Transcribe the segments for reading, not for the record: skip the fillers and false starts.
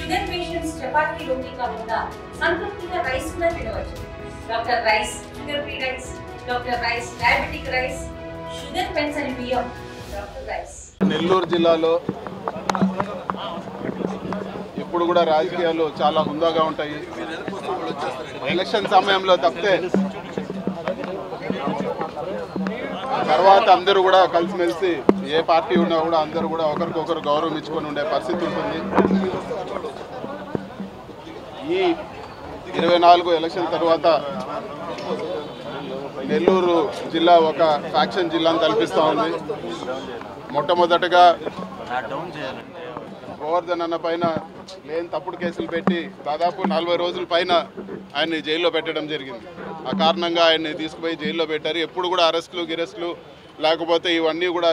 Sugar patients chapati రోటీ కాకుండా సంతృప్తిగా rice కూడా తినవచ్చు. Doctor rice, sugar free rice, doctor rice, diabetic rice, sugar పెన్సని బియ్యం, డాక్టర్ రైస్. నెల్లూరు జిల్లాలో ఇప్పుడు కూడా రాజకీయాలు చాలా హుందాగా ఉంటాయి. ఎలక్షన్ సమయంలో తప్పితే తర్వాత అందరూ కూడా కలిసిమెలిసి ఏ పార్టీ ఉన్నా కూడా అందరూ కూడా ఒకరికొకరు గౌరవం ఇచ్చుకొని ఉండే పరిస్థితి ఉంటుంది. ఈ 24 ఎలక్షన్ తర్వాత నెల్లూరు జిల్లా ఒక ఫ్యాక్షన్ జిల్లాను కల్పిస్తూ ఉంది. మొట్టమొదటగా గోవర్ధన్ అన్న పైన లేని తప్పుడు కేసులు పెట్టి దాదాపు 40 రోజుల పైన ఆయన్ని జైల్లో పెట్టడం జరిగింది. ఆ కారణంగా ఆయన్ని తీసుకుపోయి జైల్లో పెట్టారు. ఎప్పుడు కూడా గిరెస్టులు లేకపోతే ఇవన్నీ కూడా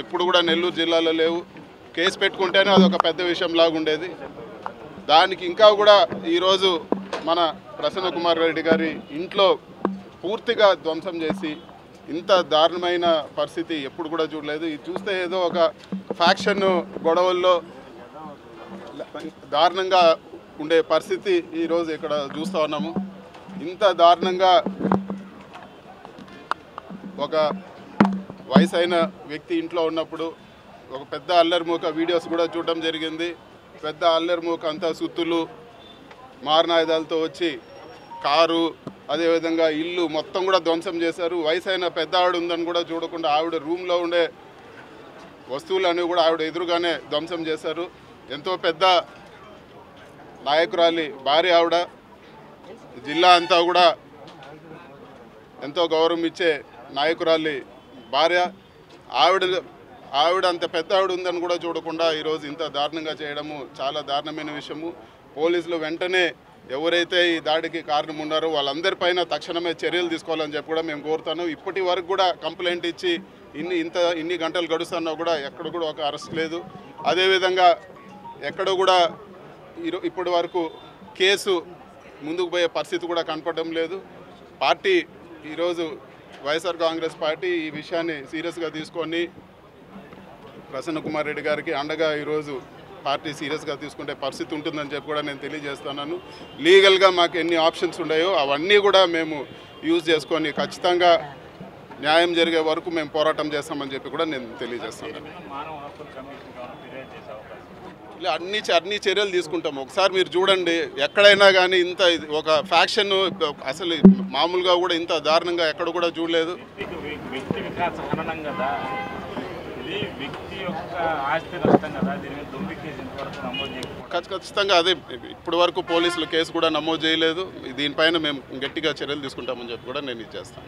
ఎప్పుడు కూడా నెల్లూరు జిల్లాలో లేవు. కేసు పెట్టుకుంటేనే అదొక పెద్ద విషయం లాగా ఉండేది. దానికి ఇంకా కూడా ఈరోజు మన ప్రసన్న కుమార్ రెడ్డి గారి ఇంట్లో పూర్తిగా ధ్వంసం చేసి ఇంత దారుణమైన పరిస్థితి ఎప్పుడు కూడా చూడలేదు. ఇది చూస్తే ఏదో ఒక ఫ్యాక్షన్ గొడవల్లో దారుణంగా ఉండే పరిస్థితి ఈరోజు ఇక్కడ చూస్తూ ఉన్నాము. ఇంత దారుణంగా ఒక వయసైన వ్యక్తి ఇంట్లో ఉన్నప్పుడు ఒక పెద్ద అల్లరిమూక వీడియోస్ కూడా చూడడం జరిగింది. పెద్ద అల్లరిమూక అంతా సుత్తులు మారణాయుధాలతో వచ్చి కారు అదేవిధంగా ఇల్లు మొత్తం కూడా ధ్వంసం చేశారు. వయసైన పెద్ద ఆవిడ ఉందని కూడా చూడకుండా ఆవిడ రూమ్లో ఉండే వస్తువులన్నీ కూడా ఆవిడ ఎదురుగానే ధ్వంసం చేశారు. ఎంతో పెద్ద నాయకురాలి భార్య ఆవిడ, జిల్లా అంతా కూడా ఎంతో గౌరవం ఇచ్చే నాయకురాలి భార్య ఆవిడ అంత పెద్ద ఆవిడ ఉందని కూడా చూడకుండా ఈరోజు ఇంత దారుణంగా చేయడము చాలా దారుణమైన విషయము. పోలీసులు వెంటనే ఎవరైతే ఈ దాడికి కారణం ఉన్నారో వాళ్ళందరిపైన తక్షణమే చర్యలు తీసుకోవాలని చెప్పి కూడా మేము కోరుతాను. ఇప్పటి వరకు కూడా కంప్లైంట్ ఇచ్చి ఇన్ని గంటలు గడుస్తున్నా కూడా ఎక్కడ కూడా ఒక అరెస్ట్ లేదు. అదేవిధంగా ఎక్కడ కూడా ఇప్పటి వరకు కేసు ముందుకు పోయే పరిస్థితి కూడా కనపడడం లేదు. పార్టీ ఈరోజు వైఎస్ఆర్ కాంగ్రెస్ పార్టీ ఈ విషయాన్ని సీరియస్గా తీసుకొని ప్రసన్న కుమార్ రెడ్డి గారికి అండగా ఈరోజు పార్టీ సీరియస్గా తీసుకుంటే పరిస్థితి ఉంటుందని చెప్పి కూడా నేను తెలియజేస్తున్నాను. లీగల్గా మాకు ఎన్ని ఆప్షన్స్ ఉన్నాయో అవన్నీ కూడా మేము యూజ్ చేసుకొని ఖచ్చితంగా న్యాయం జరిగే వరకు మేము పోరాటం చేస్తామని చెప్పి కూడా నేను తెలియజేస్తున్నాను. ఇలా అన్ని చర్యలు తీసుకుంటాం. ఒకసారి మీరు చూడండి, ఎక్కడైనా కానీ ఇంత ఒక ఫ్యాక్షన్ అసలు మామూలుగా కూడా ఇంత దారుణంగా ఎక్కడ కూడా చూడలేదు. ఖచ్చితంగా అదే ఇప్పటి వరకు పోలీసులు కేసు కూడా నమోదు చేయలేదు. దీనిపైన మేము గట్టిగా చర్యలు తీసుకుంటామని చెప్పి కూడా నేను ఇచ్చేస్తాను.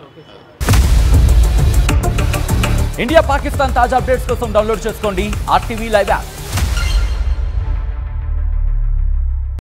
ఇండియా పాకిస్తాన్ తాజా అప్డేట్స్ కోసం డౌన్లోడ్ చేసుకోండి RTV లైవ్ యాప్.